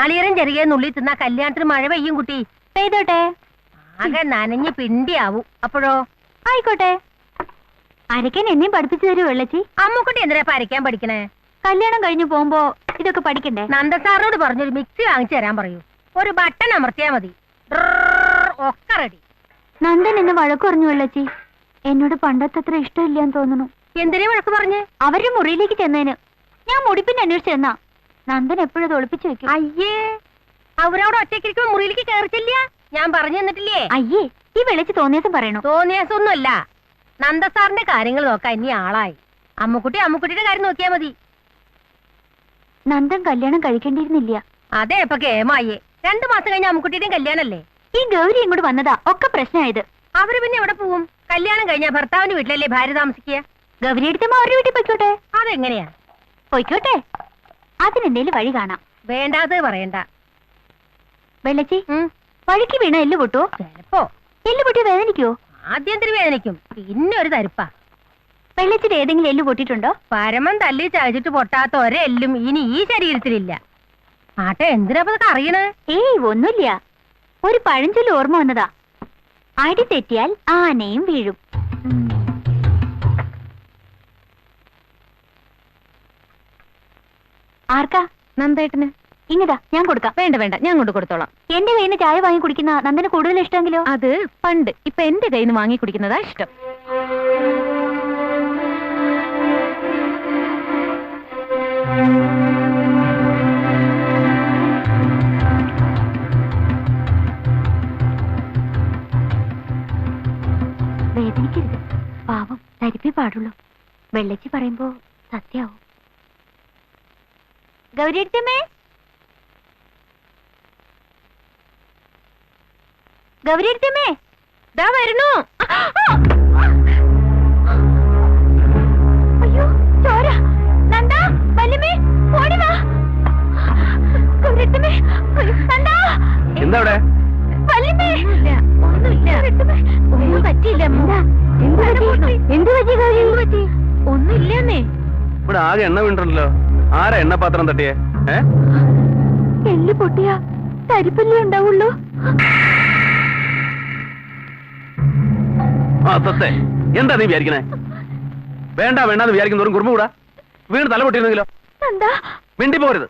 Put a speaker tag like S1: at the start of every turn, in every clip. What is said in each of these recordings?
S1: നാളികേരം ചെറിയ നുള്ളി തിന്നാ കല്യാണത്തിന് മഴ പെയ്യും കുട്ടി.
S2: പെയ്തോട്ടെ.
S1: ആകെ നനഞ്ഞ് പിണ്ടിയാവും. അപ്പോഴോ?
S2: ആയിക്കോട്ടെ. അരയ്ക്കാൻ എന്നെയും പഠിപ്പിച്ചു തരൂ വെള്ളച്ചി.
S1: അമ്മുക്കുട്ടി എന്തിനാ അരയ്ക്കാൻ പഠിക്കണേ?
S2: കല്യാണം കഴിഞ്ഞു പോകുമ്പോ ഇതൊക്കെ പഠിക്കണ്ടേ?
S1: നന്ദസാറിനോട് പറഞ്ഞൊരു മിക്സി വാങ്ങിച്ചു തരാൻ പറയൂ. ഒരു ബട്ടൺ അമർത്തിയാ മതി, ഒക്കെ റെഡി.
S2: നന്ദൻ എന്നെ വഴക്ക് പറഞ്ഞു വെള്ളച്ചി. എന്നോട് പണ്ടത്തത്ര ഇഷ്ടമില്ലാന്ന് തോന്നുന്നു.
S1: എന്തിനാ വഴക്ക് പറഞ്ഞ്?
S2: അവരുടെ മുറിയിലേക്ക് ചെന്നേന്. ഞാൻ മുടിപ്പിന്റെ അന്വേഷിച്ചെന്നാ. നന്ദൻ എപ്പോഴും ഒളിപ്പിച്ചു വെക്കും.
S1: അയ്യേ, അവരോട് ഒറ്റയ്ക്കിരിക്കുമ്പോ മുറിയിലേക്ക് കയറിച്ചില്ല. ഞാൻ പറഞ്ഞു തന്നിട്ടില്ലേ?
S2: അയ്യേ, ഈ വെളിച്ച് തോന്നിയസം പറയണു.
S1: തോന്നിയാസൊന്നുമല്ല, നന്ദസാറിന്റെ കാര്യങ്ങൾ നോക്കാൻ ഇനി ആളായി. അമ്മുക്കുട്ടിയുടെ കാര്യം നോക്കിയാ മതി.
S2: നന്ദൻ കല്യാണം കഴിക്കേണ്ടിയിരുന്നില്ല.
S1: അതെ, ഇപ്പൊ കേമായേ. 2 മാസം കഴിഞ്ഞ അമ്മുക്കുട്ടിയുടെയും കല്യാണല്ലേ.
S2: ഈ ഗൗരി ഇങ്ങോട്ട് വന്നതാ ഒക്കെ പ്രശ്നമായത്.
S1: അവര് പിന്നെ എവിടെ പോവും? കല്യാണം കഴിഞ്ഞാ ഭർത്താവിന്റെ വീട്ടിലല്ലേ ഭാര്യ താമസിക്കുക.
S2: ഗൗരി എടുത്തമ്മ അവരുടെ വീട്ടിൽ പൊയ്ക്കോട്ടെ.
S1: അതെങ്ങനെയാ?
S2: പൊയ്ക്കോട്ടെ, അതിനെന്തേലും വഴി കാണാം.
S1: വേണ്ടാത് പറയണ്ട
S2: വെള്ളച്ചി. വഴിക്ക് വീണ എല്ല് പൊട്ടോ?
S1: ചിലപ്പോ.
S2: എല്ല് പൊട്ടി വേദനിക്കോ?
S1: ആദ്യം തിരി വേദനിക്കും, പിന്നെ ഒരു തരിപ്പാ.
S2: വെള്ളച്ചിട്ട് ഏതെങ്കിലും എല്ല് പൊട്ടിയിട്ടുണ്ടോ?
S1: പരമം തല്ലി ചതച്ചിട്ട് പൊട്ടാത്ത ഒരെല്ലും ഇനി ഈ ശരീരത്തിലില്ല. ആട്ടെ, എന്തിനാ അറിയണേ?
S2: ഏയ് ഒന്നുമില്ല, ഒരു പഴഞ്ചൊല്ല് ഓർമ്മ വന്നതാ. അടി തെറ്റിയാൽ ആനയും വീഴും. ആർക്കാ?
S1: നന്ദേട്ടന്.
S2: ഇങ്ങതാ, ഞാൻ കൊടുക്കാം.
S1: വേണ്ട വേണ്ട, ഞാൻ കൊണ്ട് കൊടുത്തോളാം.
S2: എന്റെ കയ്യിൽ നിന്ന് ചായ വാങ്ങി കുടിക്കുന്ന നന്ദന് കൂടുതൽ ഇഷ്ടമെങ്കിലോ?
S1: അത് പണ്ട്. ഇപ്പൊ എന്റെ കയ്യിൽ നിന്ന് വാങ്ങി കുടിക്കുന്നതാ ഇഷ്ടം.
S2: വേദനിക്കരുത്, പാവം, തരിപ്പേ പാടുള്ളൂ. വെള്ളച്ചി പറയുമ്പോ സത്യാവും. ഗൗരിയമ്മേ, ഗൗരിയമ്മേ,
S1: ദാ വരുന്നു.
S2: അയ്യോ, ചോര. നന്ദാ, വല്യമ്മേ, ഓടി വാ. ഗൗരിയമ്മേ, നന്ദാ.
S3: എന്താ അവിടെ?
S2: വല്യമ്മേ,
S1: ഒന്നും പറ്റിയില്ല.
S2: എന്ത് പറ്റി?
S1: ഒന്നുമില്ലെന്നേ.
S3: ഇവിടെ ആകെ എണ്ണ വീണ്ടല്ലോ. ആരാ എണ്ണപാത്രം തട്ടിയേ?
S2: എല്ല് പൊട്ടിയ തരിപ്പല്ലേ ഉണ്ടാവുള്ളൂ.
S3: സത്തെ, എന്താ നീ വിചാരിക്കണേ? വേണ്ടാന്ന് വിചാരിക്കുന്നവരും കുറുമ്പ് കൂടാ. വീണ് തല പൊട്ടിയിരുന്നെങ്കിലോ? മിണ്ടി പോരുത്.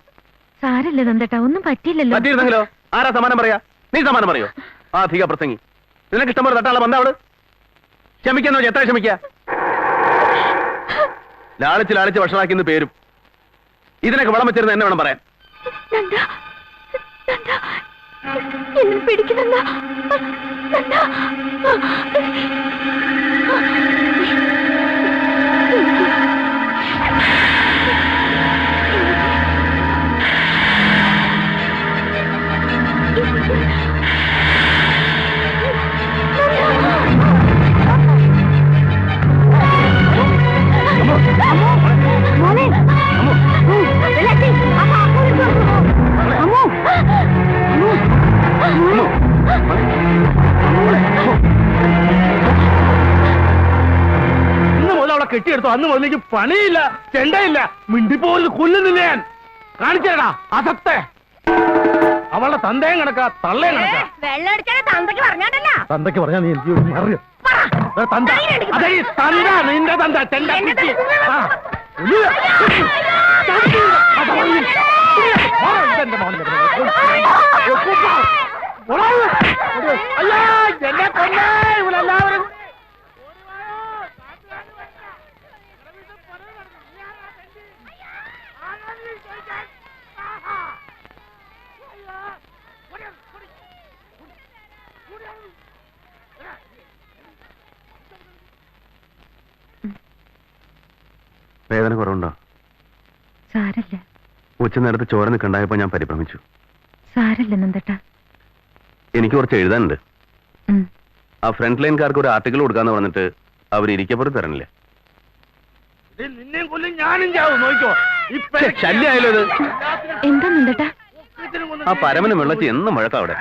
S1: സാരല്ലേ നന്ദേട്ടാ, ഒന്നും പറ്റിയില്ലല്ലോ.
S3: പറ്റിയിരുന്നെങ്കിലോ? ആരാ സമാനം പറയാ? നീ സമാനം പറയോ? അധിക പ്രസംഗി. നിനക്ക് ഇഷ്ടംപോലെ തട്ടാളെ വന്നവള് ക്ഷമിക്കാന്ന് വെച്ചാൽ എത്ര ക്ഷമിക്കാ? ലാളിച്ച് വഷളാക്കിന്ന് പേരും. ഇതിനൊക്കെ വളം വെച്ചിരുന്ന എന്നെ വേണം പറയാൻ.
S2: പിടിക്കുന്ന
S4: ഇന്ന് മുതൽ അവളെ കെട്ടിയെടുത്തു. അന്ന് മുതലേക്ക് പണിയില്ല, ചെണ്ടയില്ല, മിണ്ടിപ്പോലും കൊല്ലുന്നില്ല. ഞാൻ കാണിച്ചേടാ അസത്തെ. അവളുടെ തന്തയും കണക്കാ, തള്ളയും കണക്കാ. തന്തയ്ക്ക് പറഞ്ഞാ നീ എനിക്ക് അറിയോ? തന്ത, അതെ തന്ത, നിന്റെ തന്ത ചെണ്ട. അയ്യോ, എന്നെ കൊന്നേ ഇവരെല്ലാവരും.
S3: വേദന കുറവുണ്ടോ?
S1: സാരല്ല.
S3: ഉച്ച നേരത്ത് ചോര നിൽക്കണ്ടായപ്പോ ഞാൻ പരിഭ്രമിച്ചു.
S1: സാരല്ല നന്ദേട്ടാ.
S3: എനിക്ക് കുറച്ച് എഴുതാനുണ്ട്. ആ ഫ്രണ്ട് ലൈൻകാർക്ക് ഒരു ആർട്ടിക്കിൾ കൊടുക്കാന്ന് പറഞ്ഞിട്ട് അവർ ഇരിക്കപ്പുറത്ത് തരണില്ലേ?
S4: നിന്നെയും കൊല്ലും, ഞാനും ചാവും. നോക്കോ,
S3: ശല്യായാലോ ഇത്?
S1: എന്താ നന്ദേട്ടാ?
S3: ആ പരമനും വെള്ളത്തി എന്നും മുഴക്കം അവിടെ.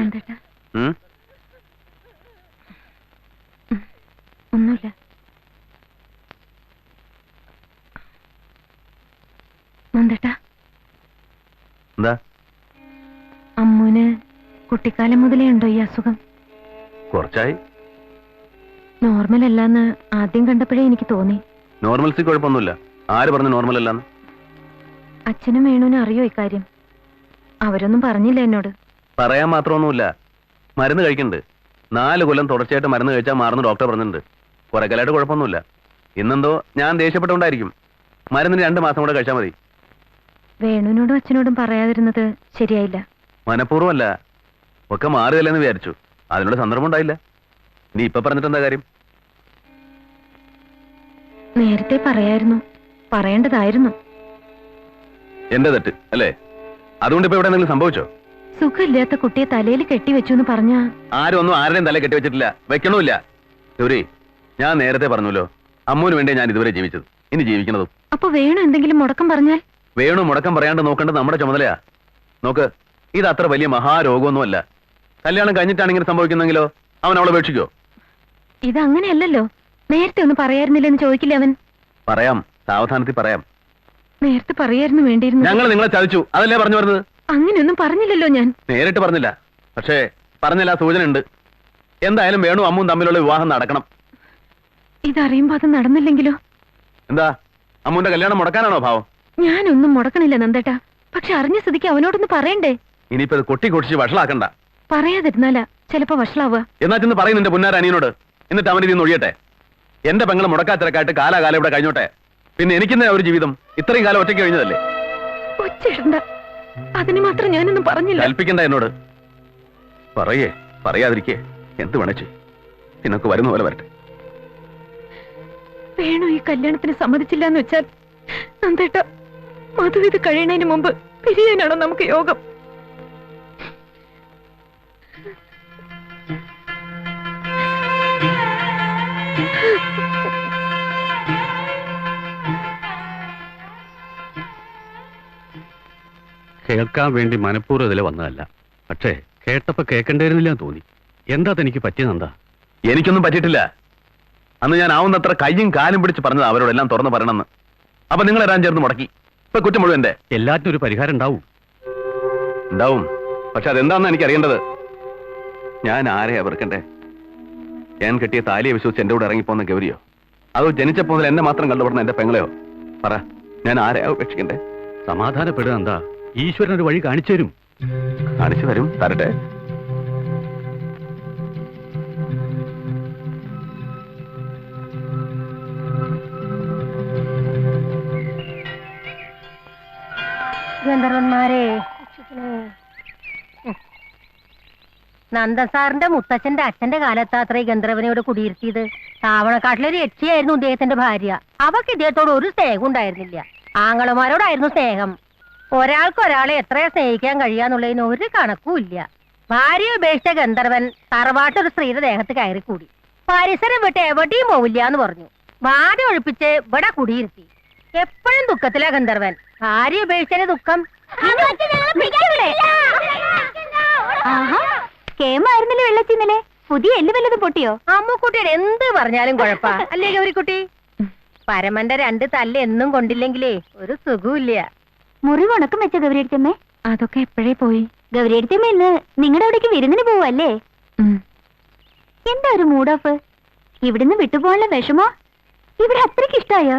S1: നന്ദേട്ടാ, ഒന്നുമില്ല.
S2: വേണുവിന് കുട്ടിക്കാലം മുതലേ ഉണ്ടോ ഈ അസുഖം?
S3: കുറച്ചായി.
S2: നോർമൽ അല്ലാന്ന് ആദ്യം കണ്ടപ്പോഴേ എനിക്ക് തോന്നി.
S3: നോർമൽസി കുഴപ്പമൊന്നുമില്ല. ആര് പറഞ്ഞു നോർമൽ അല്ലാന്ന്?
S2: അച്ഛനും വേണുവിനും അറിയോ ഇക്കാര്യം? അവരൊന്നും പറഞ്ഞില്ല എന്നോട്.
S3: പറയാൻ മാത്രമൊന്നുമില്ല. മരുന്ന് കഴിക്കുന്നുണ്ട്. 4 കൊല്ലം തുടർച്ചയായിട്ട് മരുന്ന് കഴിച്ചാൽ മാറുന്ന ഡോക്ടർ പറഞ്ഞിട്ടുണ്ട്. കുറെ കാലമായിട്ട് കുഴപ്പമൊന്നുമില്ല. ഇന്നെന്തോ ഞാൻ ദേഷ്യപ്പെട്ടുകൊണ്ടായിരിക്കും. മരുന്നിന് 2 മാസം കൂടെ കഴിച്ചാൽ മതി.
S2: വേണുവിനോടും അച്ഛനോടും പറയാതിരുന്നത് ശരിയായില്ല.
S3: മനഃപൂർവ്വമല്ല, ഒക്കെ മാറുകയല്ലെന്ന് വിചാരിച്ചു. അതിനുള്ള സന്ദർഭം ഉണ്ടായില്ല. നീ ഇപ്പൊ പറഞ്ഞിട്ട് എന്താ കാര്യം?
S2: നേരത്തെ പറയായിരുന്നു, പറയേണ്ടതായിരുന്നു.
S3: എന്റെ തെറ്റ് അല്ലേ? അതുകൊണ്ട് ഇപ്പൊ ഇവിടെ എന്തെങ്കിലും സംഭവിച്ചോ?
S2: സുഖമില്ലാത്ത കുട്ടിയെ തലയിൽ കെട്ടിവെച്ചു എന്ന് പറഞ്ഞാ
S3: ആരും ഒന്നും ആരുടെയും തല കെട്ടിവെച്ചിട്ടില്ല, വെക്കണമില്ല. ഗൗരി, ഞാൻ നേരത്തെ പറഞ്ഞല്ലോ, അമ്മൂന് വേണ്ടി ഞാൻ ഇതുവരെ ജീവിച്ചത്, ഇനി ജീവിക്കുന്നതും.
S2: അപ്പൊ വേണു എന്തെങ്കിലും മുടക്കം പറഞ്ഞാൽ?
S3: വേണു മുടക്കം പറയാണ്ട് നോക്കേണ്ടത് നമ്മുടെ ചുമതലയാ. നോക്ക്, ഇത് അത്ര വലിയ മഹാരോഗമൊന്നുമല്ല. കല്യാണം കഴിഞ്ഞിട്ടാണ് ഇങ്ങനെ സംഭവിക്കുന്നെങ്കിലോ അവൻ അവളെ ഉപേക്ഷിക്കോ?
S2: ഇതങ്ങനെയല്ലല്ലോ. നേരത്തെ ഒന്ന് പറയായിരുന്നില്ലെന്ന് ചോദിക്കില്ല അവൻ?
S3: പറയാം, സാവധാനത്തിൽ പറയാം.
S2: നേരത്തെ പറയായിരുന്നു വേണ്ടിയിരുന്നു.
S3: ഞങ്ങൾ നിങ്ങളെ ചതിച്ചു, അതല്ലേ പറഞ്ഞു വരുന്നത്?
S2: അങ്ങനെയൊന്നും പറഞ്ഞില്ലല്ലോ ഞാൻ.
S3: നേരിട്ട് പറഞ്ഞില്ല, പക്ഷേ പറഞ്ഞില്ല, സൂചന ഉണ്ട്. എന്തായാലും വേണു അമ്മും തമ്മിലുള്ള വിവാഹം നടക്കണം.
S2: ഇതറിയുമ്പോ അത് നടന്നില്ലെങ്കിലോ?
S3: എന്താ, അമ്മുന്റെ കല്യാണം മുടക്കാനാണോ ഭാവം?
S2: ഞാനൊന്നും മുടക്കണില്ല നന്ദേട്ടാ. പക്ഷെ അറിഞ്ഞ സ്ഥിതിക്ക് അവനോടൊന്ന് പറയണ്ടേ?
S3: ഇനിയിപ്പോ ഇത് കൊട്ടി കൊടിച്ച് വഷളാക്കണ്ട.
S2: പറയാതിരുന്നാലാ ചിലപ്പോ വഷളാവുക.
S3: എന്നാ ചെന്ന് പറയും നിന്റെ പുന്നാര അനിയനോട്. എന്നിട്ട് അവൻ ഇതിന്ന് ഒഴിയട്ടെ. എന്റെ പെങ്ങളെ മുടക്കാത്തിരക്കായിട്ട് കാലാകാലം ഇവിടെ കഴിഞ്ഞോട്ടെ. പിന്നെ എനിക്കെന്താ ഒരു ജീവിതം? ഇത്രയും കാലം ഒറ്റയ്ക്ക് കഴിഞ്ഞതല്ലേ?
S2: ഒച്ചയിടണ്ട, അതിന് മാത്രം ഞാനൊന്നും പറഞ്ഞില്ല.
S3: കൽപ്പിക്കണ്ട എന്നോട്. പറയേ, പറയാതിരിക്കേ, എന്ത് വേണച്ചു നിനക്ക് വരുന്ന പോലെ വരട്ടെ.
S2: വേണു ഈ കല്യാണത്തിന് സമ്മതിച്ചില്ല എന്ന് വെച്ചാൽ നന്ദേട്ട, മധു ഇത് കഴിയണതിന് മുമ്പ് പിരിയാനാണോ നമുക്ക് യോഗം?
S5: കേൾക്കാൻ വേണ്ടി മനഃപൂർവ്വം ഇതിലെ വന്നതല്ല. പക്ഷേ കേട്ടപ്പോ കേൾക്കണ്ടായിരുന്നില്ല തോന്നി. എന്താ തനിക്ക് പറ്റിയതെന്താ?
S3: എനിക്കൊന്നും പറ്റിയിട്ടില്ല. അന്ന് ഞാൻ ആവുന്നത്ര കയ്യും കാലും പിടിച്ച് പറഞ്ഞത് അവരോടെല്ലാം തുറന്നു പറയണമെന്ന്. അപ്പൊ നിങ്ങൾ എല്ലാം ചേർന്ന് മുടക്കി. ഇപ്പൊ കുറ്റം മുഴുവൻ എന്റെ.
S5: എല്ലാറ്റിനും ഒരു പരിഹാരം ഉണ്ടാവും.
S3: ഉണ്ടാവും, പക്ഷെ അതെന്താണെന്ന് എനിക്ക് അറിയേണ്ടത്. ഞാൻ ആരെയാ വെറുക്കണ്ടേ? ഞാൻ കെട്ടിയ താലിയെ വിശ്വസിച്ച് എന്റെ കൂടെ ഇറങ്ങിപ്പോന്ന ഗൗരിയോ, അതോ ജനിച്ചപ്പോ മുതൽ എന്നെ മാത്രം കണ്ടുപടുന്ന എന്റെ പെങ്ങളെയോ? പറ, ഞാൻ ആരെയാ ഉപേക്ഷിക്കണ്ടേ?
S5: സമാധാനപ്പെടുക. എന്താ, ഈശ്വരൻ ഒരു വഴി കാണിച്ചു തരും.
S3: കാണിച്ചു തരും, തരട്ടെ.
S1: ഗന്ധർവന്മാരെ, നന്ദസാറിന്റെ മുത്തച്ഛന്റെ അച്ഛന്റെ കാലത്താത്രേ ഗന്ധർവനോട് കുടിയിരുത്തിയത്. താവണക്കാട്ടിലൊരു യക്ഷിയായിരുന്നു ഇദ്ദേഹത്തിന്റെ ഭാര്യ. അവക്ക് ഇദ്ദേഹത്തോട് ഒരു സ്നേഹം ഉണ്ടായിരുന്നില്ല. ആങ്ങളമാരോടായിരുന്നു സ്നേഹം. ഒരാൾക്കൊരാളെ എത്രയാ സ്നേഹിക്കാൻ കഴിയാന്നുള്ളതിന് ഒരു കണക്കുമില്ല. ഭാര്യ ഉപേക്ഷിച്ച ഗന്ധർവൻ തറവാട്ടൊരു സ്ത്രീയുടെ ദേഹത്ത് കയറിക്കൂടി. പരിസരം വിട്ട് എവിടെയും പോവില്ല എന്ന് പറഞ്ഞു. ഭാര്യ ഒഴിപ്പിച്ച് ഇവിടെ കുടിയിരുത്തി. എപ്പോഴും ദുഃഖത്തിലാ ഗന്ധർവൻ. ഭാര്യ ഉപേക്ഷിച്ചതിന് ദുഃഖം.
S2: കേമായിരുന്നില്ലേ വെള്ളച്ചിന്നലെ? പുതിയ എല്ല് വല്ലതും പൊട്ടിയോ?
S1: അമ്മുക്കുട്ടിയുടെ എന്ത് പറഞ്ഞാലും കുഴപ്പാ അല്ലേ ഗൗരിക്കുട്ടി? പരമന്റെ 2 തല്ല് എന്നും കൊണ്ടില്ലെങ്കിലേ ഒരു സുഖമില്ല.
S2: മുറിവുണക്കം വെച്ച ഗൗരിയടുത്തമ്മേ? അതൊക്കെ എപ്പോഴേ പോയി. ഗൗരിയടുത്തമ്മ ഇന്ന് നിങ്ങളുടെ അവിടേക്ക് വിരുന്നിന് പോവല്ലേ? എന്താ ഒരു മൂഡ് ഓഫ്? ഇവിടുന്ന് വിട്ടുപോകാനുള്ള വിഷമോ? ഇവിടെ അത്രയ്ക്ക് ഇഷ്ടായോ?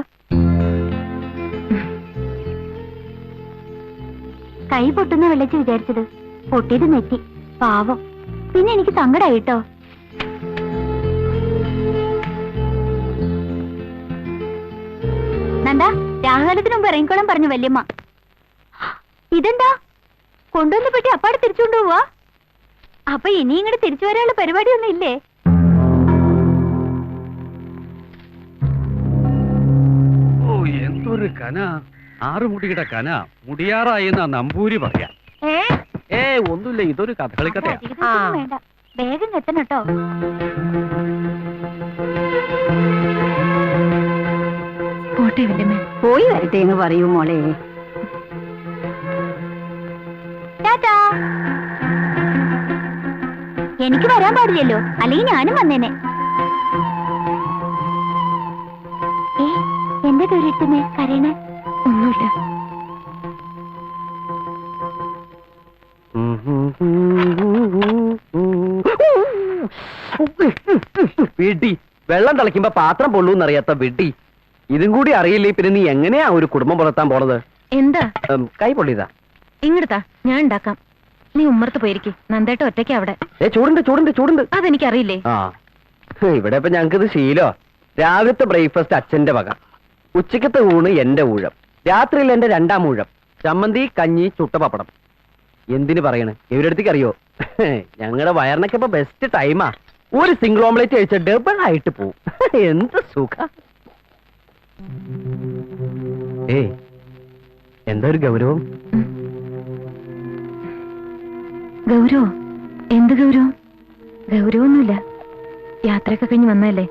S2: കൈ പൊട്ടുന്ന വെള്ളച്ച് വിചാരിച്ചത്, പൊട്ടിയത് നെറ്റി. പാവം. പിന്നെ എനിക്ക് സങ്കടായിട്ടോ. നന്ദാ, രാഹുകാലത്തിന് മുമ്പ് ഇറങ്ങിക്കോളാൻ പറഞ്ഞു വല്യമ്മ. ഇതെന്താ കൊണ്ടുവന്ന പെട്ടി അപ്പാടെ തിരിച്ചുകൊണ്ടു പോവാ? അപ്പൊ ഇനി ഇങ്ങോട്ട് തിരിച്ചു വരാനുള്ള പരിപാടിയൊന്നും ഇല്ലേ?
S5: ഓ, എന്തൊരു കന! 6 മുടിയുടെ കന മുടിയാറായി എന്നാ നമ്പൂരി പറയാ. ഒന്നുമില്ല, ഇതൊരു കഥകളിക്കഥയാ.
S2: വേണ്ട, വേഗം എത്തണം കേട്ടോ. പോട്ടെ വല്യമ്മേ.
S1: പോയി വരട്ടെ എന്ന് പറയൂ മോളെ.
S2: എനിക്ക് വരാൻ പാടില്ലല്ലോ, അല്ലെങ്കിൽ ഞാനും വന്നേനെ. എന്റെ ദൂരത്തുമേ കരയണേ? ഒന്നുമില്ല.
S6: വിഡി, വെള്ളം തിളയ്ക്കുമ്പോ പാത്രം പൊള്ളൂന്നറിയാത്ത വിഡി. ഇതും കൂടി അറിയില്ലേ പിന്നെ നീ എങ്ങനെയാ ഒരു കുടുംബം പുലർത്താൻ പോണത്?
S2: എന്താ?
S6: കൈ പൊള്ളിയതാ.
S2: ഇങ്ങടുത്താ, ഞാൻ ഉണ്ടാക്കാം. നീ ഉമ്മർത്ത് പോയിരിക്കെ, നന്ദേട്ട ഒറ്റയ്ക്ക് അവിടെ.
S6: ചൂടുണ്ട് ചൂടുണ്ട് ചൂടുണ്ട്.
S2: അതെനിക്കറിയില്ലേ.
S6: ആ, ഇവിടെ ഇപ്പൊ ഞങ്ങക്കിത് ശീലോ. രാവിലത്തെ ബ്രേക്ക്ഫാസ്റ്റ് അച്ഛന്റെ വക, ഉച്ചക്കത്തെ ഊണ് എന്റെ ഊഴം, രാത്രിയിൽ എന്റെ രണ്ടാം ഊഴം. ചമ്മന്തി, കഞ്ഞി, ചുട്ട പപ്പടം. എന്തിനു പറയണ്, ഇവരടുത്തേക്ക് അറിയോ, ഞങ്ങളുടെ വയറിനൊക്കെ ഇപ്പൊ ബെസ്റ്റ് ടൈമാ. ഒരു സിംഗിൾ ഓംലേറ്റ് കഴിച്ച ഡബിൾ ആയിട്ട് പോവും. എന്ത് സുഖ. ഏയ്, എന്താ ഒരു ഗൗരവം?
S2: ഗൗരവോ? എന്ത് ഗൗരവം? ഗൗരവൊന്നുമില്ല. യാത്രയൊക്കെ കഴിഞ്ഞ് വന്നല്ലേ,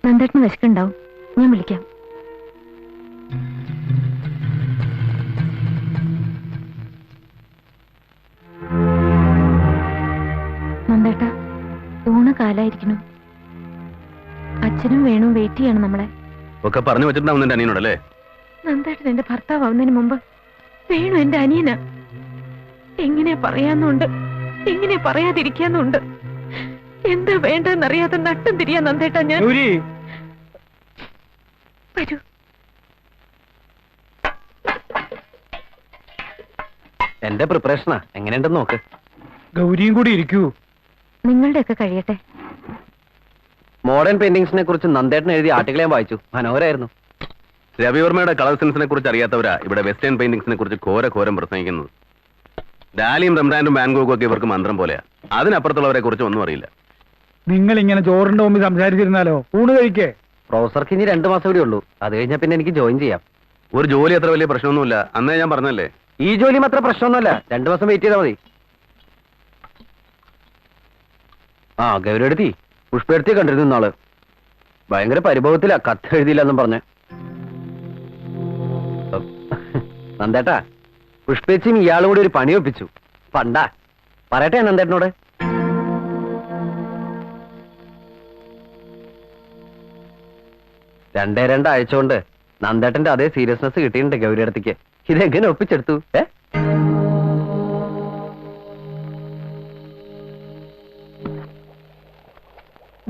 S2: നന്ദേട്ടന് വിശക്കുണ്ടാവും. ഞാൻ വിളിക്കാം. നന്ദേട്ട, ഊണ് കാലായിരിക്കണു. അച്ഛനും വേണു വെയിറ്റ് ചെയ്യണം നമ്മളെ.
S3: ഒക്കെ പറഞ്ഞു വെച്ചിട്ടുണ്ടാവും നിന്റെ അനിയനോടല്ലേ?
S2: നന്ദേട്ടൻ എന്റെ ഭർത്താവ് ആവുന്നതിന് മുമ്പ് വേണു എന്റെ അനിയനാ. എങ്ങനെ പറയാന്നുണ്ട്, എങ്ങനെ പറയാതിരിക്കാന്നുണ്ട്. എന്താ വേണ്ടെന്നറിയാതെ നട്ടും തിരിയാ നന്ദേട്ടാ ഞാൻ. വരൂ.
S6: എന്റെ പ്രിപ്പറേഷനാ, എങ്ങനെയുണ്ടെന്ന് നോക്ക്.
S4: ഗൗരിയും കൂടി ഇരിക്കൂ.
S2: നിങ്ങളുടെയൊക്കെ കഴിയട്ടെ.
S6: മോഡേൺ പെയിന്റിങ്സിനെ കുറിച്ച് നന്ദേട്ടൻ എഴുതിയ ആർട്ടിക്കിൾ ഞാൻ വായിച്ചു, മനോഹരായിരുന്നു.
S3: രവിവർമ്മയുടെ കളർ സെൻസിനെ കുറിച്ച് അറിയാത്തവരാ ഇവിടെ വെസ്റ്റേൺ പെയിന്റിങ്സിനെ കുറിച്ച് ഘോരം പ്രസംഗിക്കുന്നത്. ഡാലിയും റംബ്രാൻഡും വാൻഗോഗും ഒക്കെ ഇവർക്ക് മന്ത്രം പോലെയാ. അതിനപ്പുറത്തുള്ളവരെ കുറിച്ച് ഒന്നും അറിയില്ല.
S4: നിങ്ങൾ ഇങ്ങനെ ചോറിന്റെ മുമ്പിൽ സംസാരിച്ചിരുന്നാലോ? ഊണ് കഴിക്കേ.
S6: പ്രൊഫസർക്ക് ഇനി 2 മാസം കൂടി ഉള്ളൂ, അത് കഴിഞ്ഞാൽ പിന്നെ എനിക്ക് ജോയിൻ ചെയ്യാം.
S3: ഒരു ജോലി അത്ര വലിയ പ്രശ്നമൊന്നുമില്ല, അന്നേ ഞാൻ പറഞ്ഞല്ലേ.
S6: ഈ ജോലിയും അത്ര പ്രശ്നമൊന്നുമല്ല, 2 മാസം വെയിറ്റ് ചെയ്താൽ മതി. ആ, ഗൗരവടുത്തി പുഷ്പടുത്തി കണ്ടിരുന്നു ഇന്നാള്. ഭയങ്കര പരിഭവത്തിലാ, കത്ത് എഴുതിയില്ല എന്നും പറഞ്ഞ്. നന്ദേട്ടാ, പുഷ്പേച്ചിയും ഇയാളും കൂടി ഒരു പണി ഒപ്പിച്ചു. പണ്ടാ പറയട്ടെ നന്ദേട്ടനോട്. രണ്ടാഴ്ച കൊണ്ട് നന്ദേട്ടന്റെ അതേ സീരിയസ്നെസ് കിട്ടിയിട്ടുണ്ട് ഗൗരിയടത്തേക്ക്. ഇതെങ്ങനെ ഒപ്പിച്ചെടുത്തു?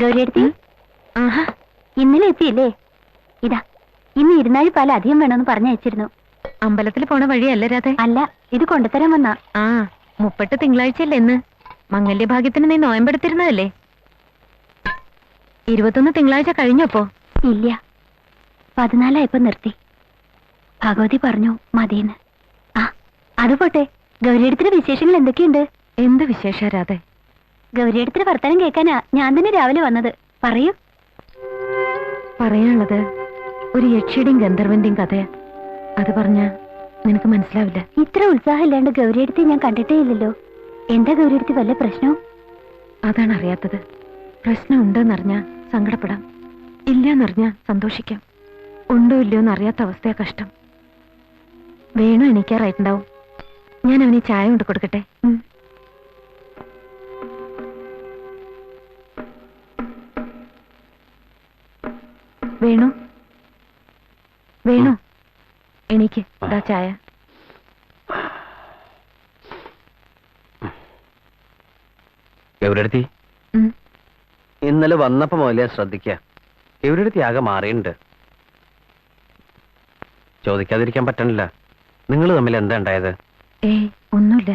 S2: ഗൗരിയടുത്തി, ആഹാ, ഇന്നലെ എത്തിയില്ലേ? ഇതാ, ഇന്ന് 20 പാൽ അധികം വേണമെന്ന് പറഞ്ഞയച്ചിരുന്നു. അമ്പലത്തിൽ പോണ വഴിയല്ല രാധേ? അല്ല, ഇത് കൊണ്ടുതരാൻ വന്നാ. ആ, 30 തിങ്കളാഴ്ചയല്ലേ ഇന്ന്? മംഗല്യഭാഗ്യത്തിന് നീ നോയമ്പെടുത്തിരുന്നതല്ലേ? 21 തിങ്കളാഴ്ച കഴിഞ്ഞപ്പോ? ഇല്ല, 14 നിർത്തി. ഭഗവതി പറഞ്ഞു മതിയെന്ന്. ആ, അത് പോട്ടെ, ഗൗരിയടുത്തിന്റെ വിശേഷങ്ങൾ എന്തൊക്കെയുണ്ട്? എന്ത് വിശേഷ രാധേ? ഗൗരിയടുത്തിന്റെ വർത്തമാനം കേൾക്കാനാ ഞാൻ തന്നെ രാവിലെ വന്നത്. പറയൂ. പറയാനുള്ളത് ഒരു യക്ഷിയുടെയും ഗന്ധർവന്റെയും കഥയാ. അത് പറഞ്ഞ നിനക്ക് മനസ്സിലാവില്ല. ഇത്ര ഉത്സാഹം ഇല്ലാണ്ട് ഗൗരിയടുത്തി ഞാൻ കണ്ടിട്ടേ ഇല്ലല്ലോ. എന്താ ഗൗരിയടുത്തി വല്ല പ്രശ്നവും? അതാണ് അറിയാത്തത്. പ്രശ്നം ഉണ്ടെന്നറിഞ്ഞാ സങ്കടപ്പെടാം, ഇല്ലാന്നറിഞ്ഞാ സന്തോഷിക്കാം. ഉണ്ടോ ഇല്ലയോ എന്നറിയാത്ത അവസ്ഥയാ കഷ്ടം. വേണു എണീക്കാറായിട്ടുണ്ടാവും. ഞാൻ അവന് ചായ കൊണ്ട് കൊടുക്കട്ടെ? വേണു, വേണു, എണീക്ക്, ദാ ചായ.
S6: ഗൗരിയടുത്തി, ഇന്നലെ വന്നപ്പോ മുതലേ ശ്രദ്ധിക്ക, ഗൗരിയടുത്തി ആകെ മാറിയിട്ടുണ്ട്. ചോദിക്കാതിരിക്കാൻ പറ്റണില്ല, നിങ്ങൾ തമ്മിൽ എന്താ ഉണ്ടായത്?
S2: ഒന്നുമില്ല.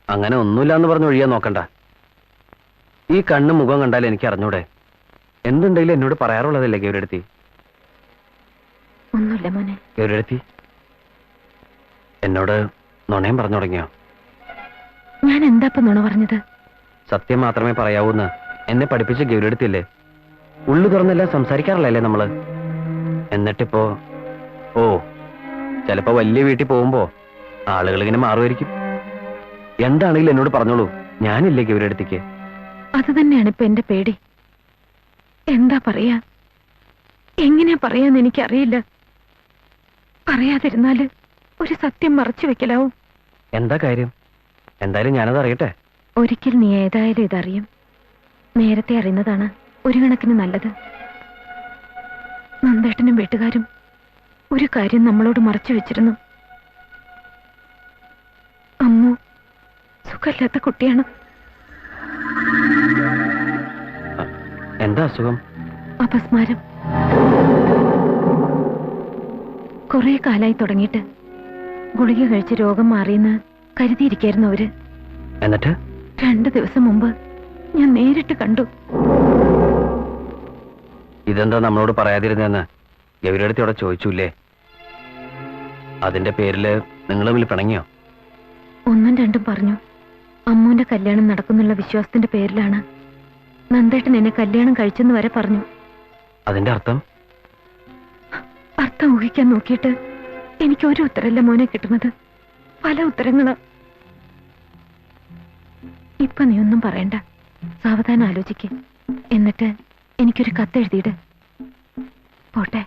S6: അങ്ങനെ ഒന്നുമില്ല എന്ന് പറഞ്ഞ് ഒഴിയാൻ നോക്കണ്ട. ഈ കണ്ണും മുഖം കണ്ടാൽ എനിക്ക് അറിഞ്ഞൂടെ? എന്തുണ്ടെങ്കിലും എന്നോട് പറയാറുള്ളതല്ലേ ഗൗരിയടുത്തി?
S2: ഒന്നുമില്ല മോനെ.
S6: ഗൗരിയടുത്തി, എന്നോട് നുണയും പറഞ്ഞു തുടങ്ങിയോ?
S2: ഞാൻ എന്താ ഇപ്പൊ നുണ പറഞ്ഞത്?
S6: സത്യം മാത്രമേ പറയാവൂന്ന് എന്നെ പഠിപ്പിച്ച ഗൗരിയടുത്തില്ലേ? ഉള്ളു തുറന്നെല്ലാം സംസാരിക്കാറില്ലല്ലേ നമ്മള്? എന്നിട്ടിപ്പോ ചിലപ്പോ വലിയ വീട്ടിൽ പോകുമ്പോ ആളുകൾ ഇങ്ങനെ മാറുമായിരിക്കും. എന്താണെങ്കിലും എന്നോട് പറഞ്ഞോളൂ, ഞാനില്ലേ ഗൗരിയടുത്തിക്ക്?
S2: അത് തന്നെയാണ് ഇപ്പൊ എന്റെ പേടി. എന്താ പറയാ, എങ്ങനെയാ പറയാന്ന് എനിക്കറിയില്ല. പറയാതിരുന്നാല് ഒരു സത്യം മറച്ചു വെക്കലാവും.
S6: എന്താ കാര്യം? എന്തായാലും ഞാനത് അറിയട്ടെ.
S2: ഒരിക്കൽ നീ ഏതായാലും ഇതറിയും. നേരത്തെ അറിയുന്നതാണ് ഒരു കണക്കിന് നല്ലത്. നന്ദേട്ടനും വീട്ടുകാരും ഒരു കാര്യം നമ്മളോട് മറച്ചു വെച്ചിരുന്നു. അമ്മു സുഖമില്ലാത്ത കുട്ടിയാണ്.
S6: എന്താ അസുഖം?
S2: അപസ്മാരം. കുറെ കാലായി തുടങ്ങിയിട്ട് ഗുളിക കഴിച്ച് രോഗം മാറിയെന്ന് കരുതിയിരിക്കായിരുന്നു അവര്.
S6: എന്നിട്ട്
S2: 2 ദിവസം മുമ്പ് ഞാൻ നേരിട്ട് കണ്ടു.
S6: ഇതെന്താ നമ്മളോട് പറയാതിരുന്നെന്ന് ഗൗരിയടുത്തോടെ ചോദിച്ചൂല്ലേ? അതിന്റെ പേരില് നിങ്ങൾ തമ്മിൽ പിണങ്ങിയോ?
S2: 1ഉം 2ഉം പറഞ്ഞു. അമ്മൂന്റെ കല്യാണം നടക്കുന്നുള്ള വിശ്വാസത്തിന്റെ പേരിലാണ് നന്ദേട്ടൻ എന്നെ കല്യാണം കഴിച്ചെന്ന് വരെ പറഞ്ഞു.
S6: അതിന്റെ അർത്ഥം?
S2: അർത്ഥം ഊഹിക്കാൻ നോക്കിയിട്ട് എനിക്ക് ഒരു ഉത്തരല്ല മോനെ കിട്ടുന്നത്, പല ഉത്തരങ്ങള്. ഇപ്പൊ നീ ഒന്നും പറയണ്ട, സാവധാനം ആലോചിക്ക്. എന്നിട്ട് എനിക്കൊരു കത്തെഴുതിയിട്. പോട്ടെ,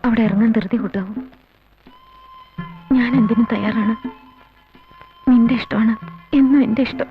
S2: അവിടെ ഇറങ്ങാൻ ധൃതി കൂട്ടാവും. ഞാൻ എന്തിനും തയ്യാറാണ്. നിന്റെ ഇഷ്ടമാണ് എന്നും എന്റെ ഇഷ്ടം.